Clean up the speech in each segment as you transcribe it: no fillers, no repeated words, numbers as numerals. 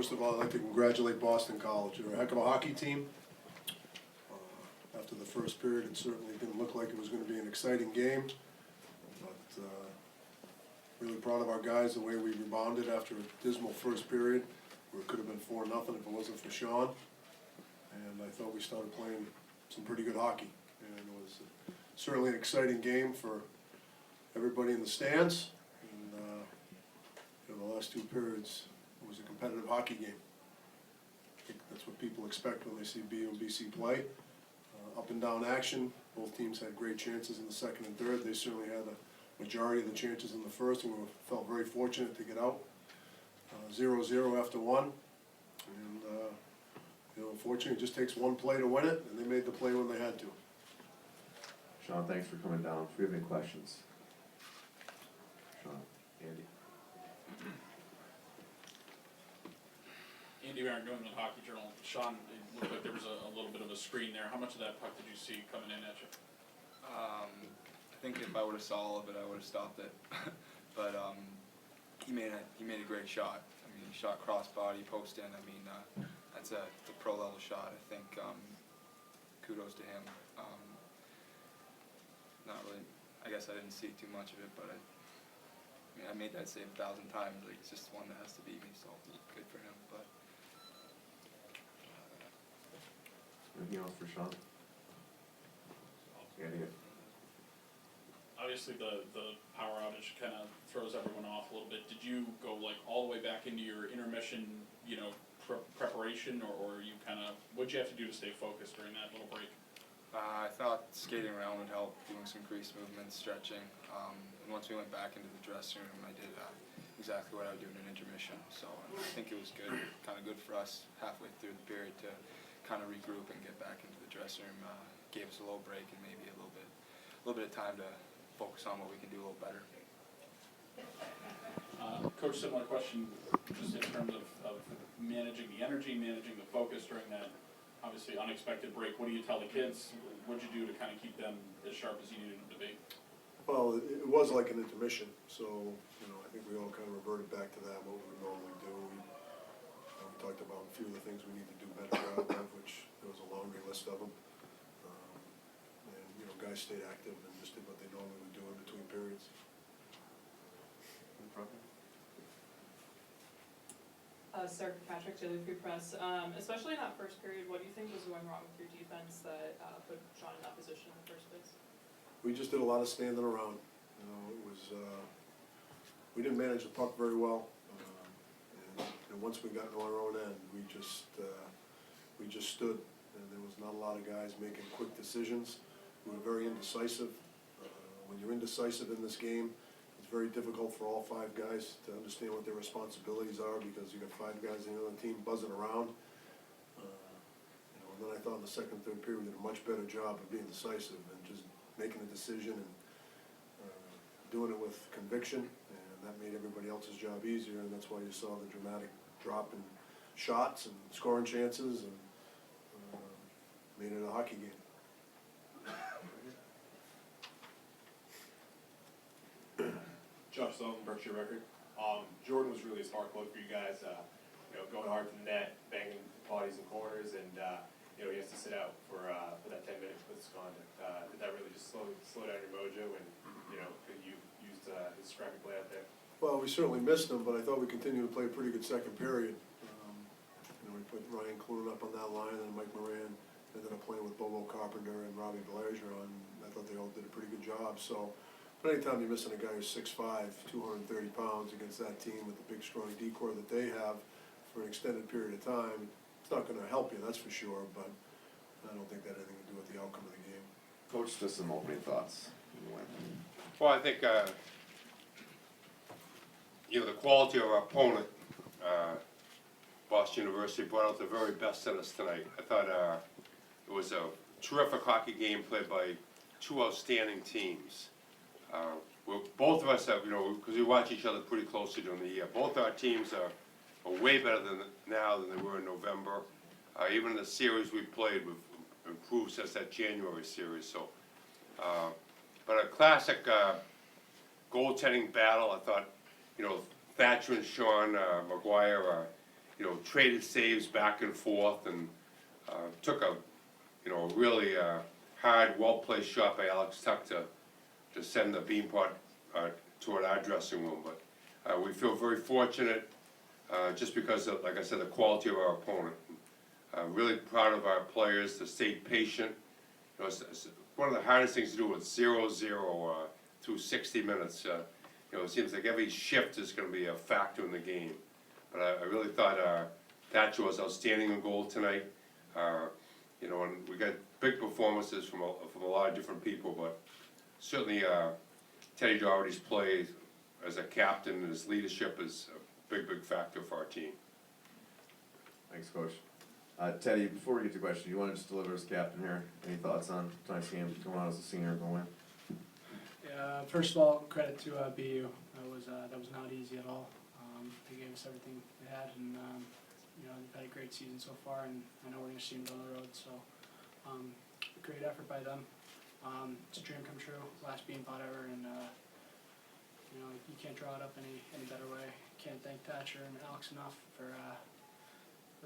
First of all, I'd like to congratulate Boston College. They're a heck of a hockey team. After the first period, it certainly didn't look like it was gonna be an exciting game. But, really proud of our guys, the way we rebounded after a dismal first period, where it could have been 4-0 if it wasn't for Sean. And I thought we started playing some pretty good hockey. And it was certainly an exciting game for everybody in the stands. And, the last two periods, it was a competitive hockey game. I think that's what people expect when they see BU and BC play. Up and down action. Both teams had great chances in the second and third. They certainly had a majority of the chances in the first, and we felt very fortunate to get out 0-0 after one. And unfortunately, it just takes one play to win it, and they made the play when they had to. Sean, thanks for coming down. If we have any questions. Sean, Andy. Andy Barron, New England Hockey Journal. Sean, it looked like there was a little bit of a screen there. How much of that puck did you see coming in at you? I think if I would have saw all of it, I would have stopped it. But he made a great shot. I mean, he shot crossbody, post in. I mean, that's a pro level shot. I think kudos to him. Not really. I guess I didn't see too much of it, but I made that save 1,000 times. Like, it's just one that has to beat me. So good for him. But Anything else for Sean? Andy. Obviously, the power outage kind of throws everyone off a little bit. Did you go like all the way back into your intermission, preparation, or you kind of what'd you have to do to stay focused during that little break? I thought skating around would help, doing some crease movements, stretching. And once we went back into the dressing room, I did exactly what I would do in an intermission. So I think it was good, kind of good for us halfway through the period to kind of regroup and get back into the dressing room. Gave us a little break and maybe a little bit of time to focus on what we can do a little better. Coach, similar question, just in terms of managing the energy, managing the focus during that obviously unexpected break. What do you tell the kids? What'd you do to kind of keep them as sharp as you needed them to be? Well, it was like an intermission, so I think we all kind of reverted back to that, what we would normally do. We talked about a few of the things we need to do better job of, which there was a laundry list of them. And guys stayed active and just did what they normally would do in between periods. Sarah Patrick, Daily Free Press. Especially in that first period, what do you think was going wrong with your defense that put Sean in that position in the first place? We just did a lot of standing around. It was we didn't manage the puck very well, and once we got into our own end, we just stood, and there was not a lot of guys making quick decisions. We were very indecisive. When you're indecisive in this game, it's very difficult for all 5 guys to understand what their responsibilities are, because you got 5 guys in the other team buzzing around. And then I thought in the second, third period we did a much better job of being decisive and just making a decision and doing it with conviction, and that made everybody else's job easier, and that's why you saw the dramatic drop in shots and scoring chances, and made it a hockey game. Josh Sullivan, Berkshire Record. Jordan was really a smart plug for you guys, going hard to the net, banging bodies in corners, and he has to sit out for that 10 minutes with misconduct. Did that really just slow down your mojo, and could you used his scrappy play out there? Well, we certainly missed him, but I thought we continued to play a pretty good second period. We put Ryan Clune up on that line, and Mike Moran ended up playing with Bobo Carpenter and Robbie Belanger, and I thought they all did a pretty good job. So, but anytime you're missing a guy who's 6'5", 230 pounds against that team with the big, strong D-core that they have for an extended period of time, it's not going to help you, that's for sure, but I don't think that had anything to do with the outcome of the game. Coach, just some opening thoughts. Well, I think the quality of our opponent, Boston University, brought out the very best in us tonight. I thought it was a terrific hockey game played by 2 outstanding teams. Both of us have, because we watch each other pretty closely during the year, both our teams are way better now than they were in November. Even in the series we played, we've improved since that January series. So, but a classic goaltending battle. I thought, Thatcher and Sean Maguire traded saves back and forth and took a, really hard, well-placed shot by Alex Tuch to send the Beanpot toward our dressing room. But we feel very fortunate just because of, like I said, the quality of our opponent. Really proud of our players to stay patient. It's one of the hardest things to do with 0-0 through 60 minutes. It seems like every shift is going to be a factor in the game. But I really thought Thatcher was outstanding in goal tonight. And we got big performances from a lot of different people, but certainly Teddy Doherty's play as a captain and his leadership is a big factor for our team. Thanks, Coach. Teddy, before we get to questions, you want to just deliver as captain here? Any thoughts on tonight's game going on as a senior going? Yeah, first of all, credit to BU. That was not easy at all. They gave us everything they had, and they've had a great season so far, and I know we're going to see them down the road. So, great effort by them. It's a dream come true, last Beanpot ever, and you can't draw it up any better way. Can't thank Thatcher and Alex enough for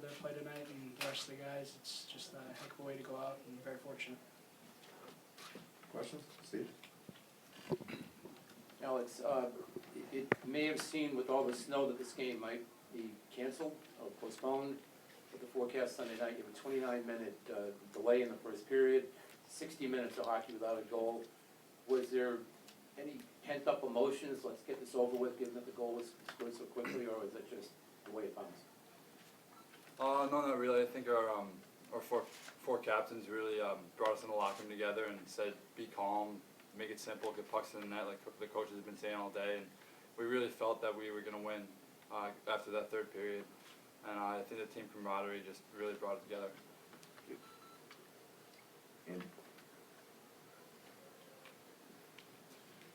their play tonight, and the rest of the guys. It's just a heck of a way to go out, and very fortunate. Questions? Steve? Alex, it may have seemed with all the snow that this game might be canceled or postponed. With the forecast Sunday night, you have a 29-minute delay in the first period, 60 minutes of hockey without a goal. Was there any pent-up emotions? Let's get this over with, given that the goal was scored so quickly, or was it just the way it bounced? No, not really. I think our four captains really brought us in the locker room together and said, be calm, make it simple, get pucks in the net, like the coaches have been saying all day. And we really felt that we were going to win after that third period. And I think the team camaraderie just really brought it together.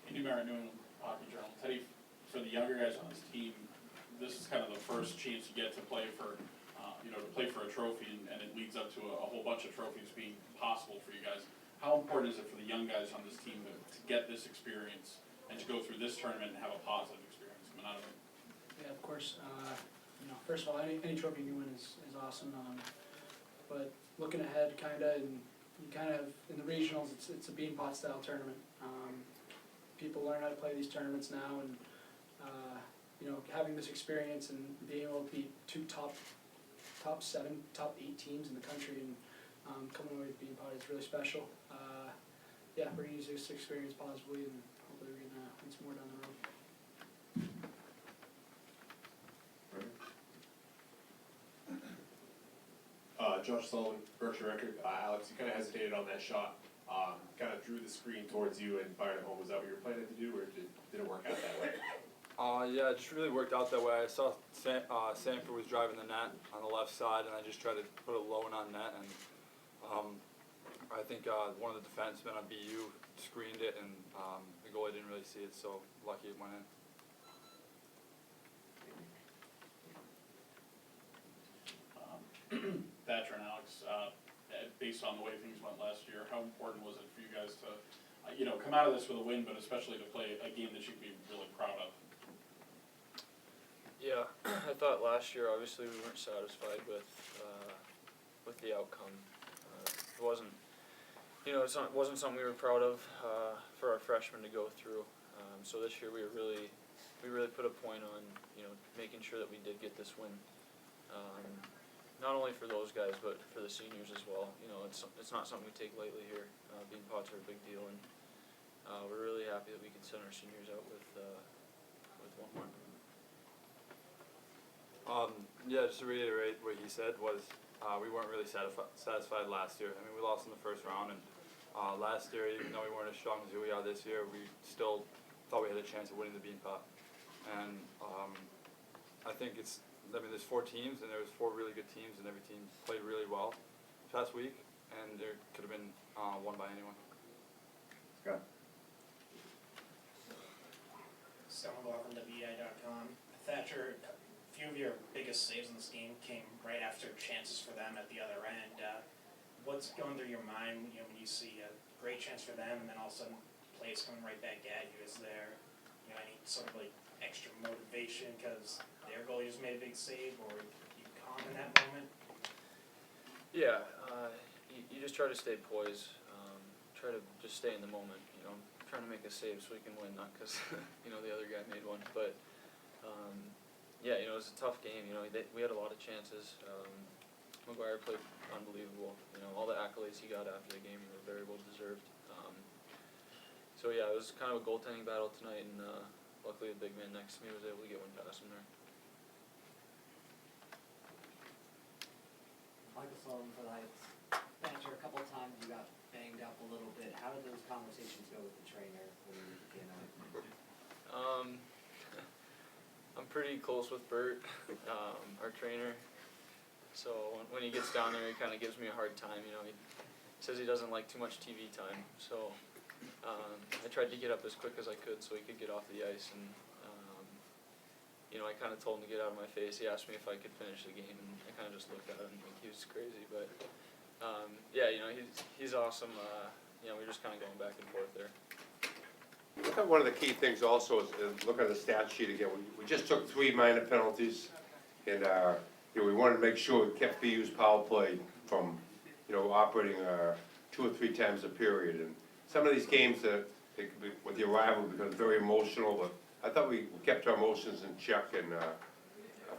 Andy Merritt, New England Hockey Journal. Teddy, for the younger guys on this team, this is kind of the first chance you get to play for, to play for a trophy, and it leads up to a whole bunch of trophies being possible for you guys. How important is it for the young guys on this team to get this experience and to go through this tournament and have a positive experience coming out of it? Yeah, of course. First of all, any trophy you win is awesome. But looking ahead, and you kind of in the regionals, it's a Beanpot style tournament. People learn how to play these tournaments now, and having this experience and being able to beat two top 7, top 8 teams in the country, and coming away with Beanpot is really special. We're going to use this experience positively, and hopefully we can win some more down the road. Josh Sullivan, Berkshire Record. Alex, you kind of hesitated on that shot. Kind of drew the screen towards you and fired it home. Was that what you were planning to do, or did it work out that way? Yeah, it just really worked out that way. I saw Sanford was driving the net on the left side, and I just tried to put it low and on net. And I think one of the defensemen on BU screened it, and the goalie didn't really see it, so lucky it went in. Thatcher and Alex, based on the way things went last year, how important was it for you guys to, come out of this with a win, but especially to play a game that you can be really proud of? Yeah, I thought last year, obviously, we weren't satisfied with the outcome. It wasn't, it wasn't something we were proud of for our freshmen to go through. So this year, we really put a point on, making sure that we did get this win. Not only for those guys, but for the seniors as well. It's not something we take lightly here. Beanpots are a big deal, and we're really happy that we can send our seniors out with one more. Just to reiterate what he said was we weren't really satisfied last year. I mean, we lost in the first round, and last year, even though we weren't as strong as we are this year, we still thought we had a chance of winning the Beanpot. And I think there's 4 teams, and there was 4 really good teams, and every team played really well this past week, and there could have been won by anyone. Scott? Stonewall from WEI.com. Thatcher, a few of your biggest saves in this game came right after chances for them at the other end. What's going through your mind when you see a great chance for them, and then all of a sudden plays coming right back at you? Is there any sort of extra motivation because their goalie just made a big save, or you in that moment? Yeah, you just try to stay poised, try to just stay in the moment, you know, trying to make a save so we can win, not because, you know, the other guy made one, but, yeah, you know, it was a tough game, you know, we had a lot of chances. Maguire played unbelievable, you know, all the accolades he got after the game were very well deserved. So yeah, it was kind of a goaltending battle tonight, and luckily the big man next to me was able to get one past him there. Michael Sullivan for the Heights. Thatcher, a couple of times you got banged up a little bit. How did those conversations go with the trainer when you came out? I'm pretty close with Bert, our trainer. So when he gets down there, he kind of gives me a hard time. You know, he says he doesn't like too much TV time. So I tried to get up as quick as I could so he could get off the ice. And you know, I kind of told him to get out of my face. He asked me if I could finish the game, and I kind of just looked at him like he was crazy. But yeah, you know, he's awesome. You know, we're just kind of going back and forth there. I thought one of the key things also is look at the stat sheet again. We just took 3 minor penalties, and you know, we wanted to make sure we kept BU's power play from, you know, operating 2 or 3 times a period. And some of these games that with the arrival become very emotional, but I thought we kept our emotions in check, and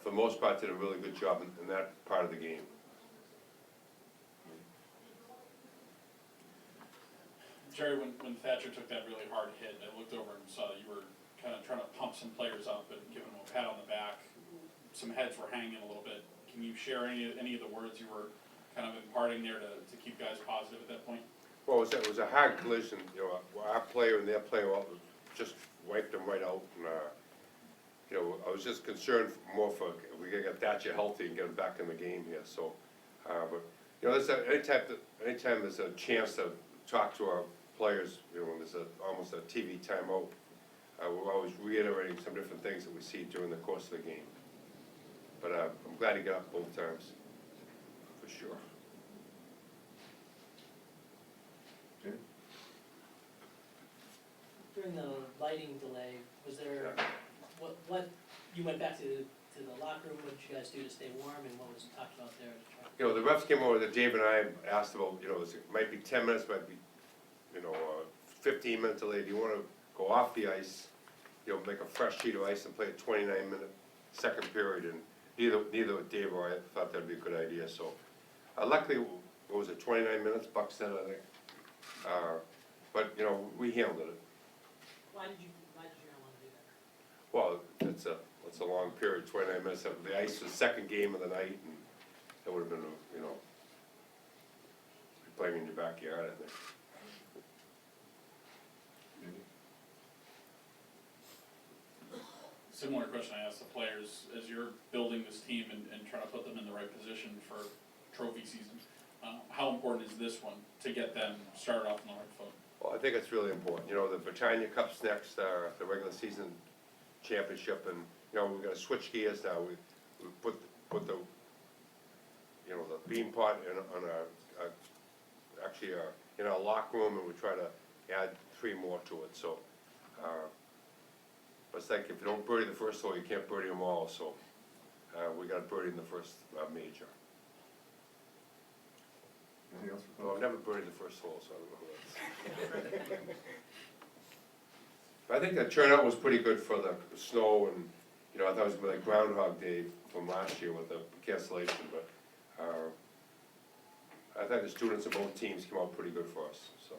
for the most part did a really good job in that part of the game. Jerry, when Thatcher took that really hard hit, I looked over and saw that you were kind of trying to pump some players up and give them a pat on the back. Some heads were hanging a little bit. Can you share any of the words you were kind of imparting there to keep guys positive at that point? Well, it was a hard collision. You know, our player and their player just wiped them right out. And you know, I was just concerned more for if we could get Thatcher healthy and get him back in the game here. So, but you know, anytime there's a chance to talk to our players, you know, when there's almost a TV timeout, we're always reiterating some different things that we see during the course of the game. But I'm glad he got up both times, for sure. Okay. During the lighting delay, was there, what you went back to the locker room, what did you guys do to stay warm, and what was talked about there? You know, the refs came over, that Dave and I asked about, you know, it might be 10 minutes, might be, you know, 15 minutes delayed. Do you want to go off the ice, you know, make a fresh sheet of ice and play a 29-minute second period? And neither Dave or I thought that'd be a good idea. So, luckily, what was it, 29 minutes? Buck said, I think. But you know, we handled it. Why did you not want to do that? Well, it's a long period, 29 minutes. The ice was second game of the night, and it would have been, you know, playing in your backyard, I think. Similar question I asked the players, as you're building this team and trying to put them in the right position for trophy season, how important is this one to get them started off on the right foot? Well, I think it's really important. You know, the Britannia Cup's next, the regular season championship, and you know, we're going to switch gears now. We put the, you know, the Beanpot in our locker room, and we try to add 3 more to it. So, but it's like if you don't birdie the first hole, you can't birdie them all. So, we got birdie in the first major. Anything else for Well, I've Coach? never birdied the first hole, so I don't know who that's. But I think the turnout was pretty good for the snow, and you know, I thought it was like Groundhog Day from last year with the cancellation. But I thought the students of both teams came out pretty good for us. So.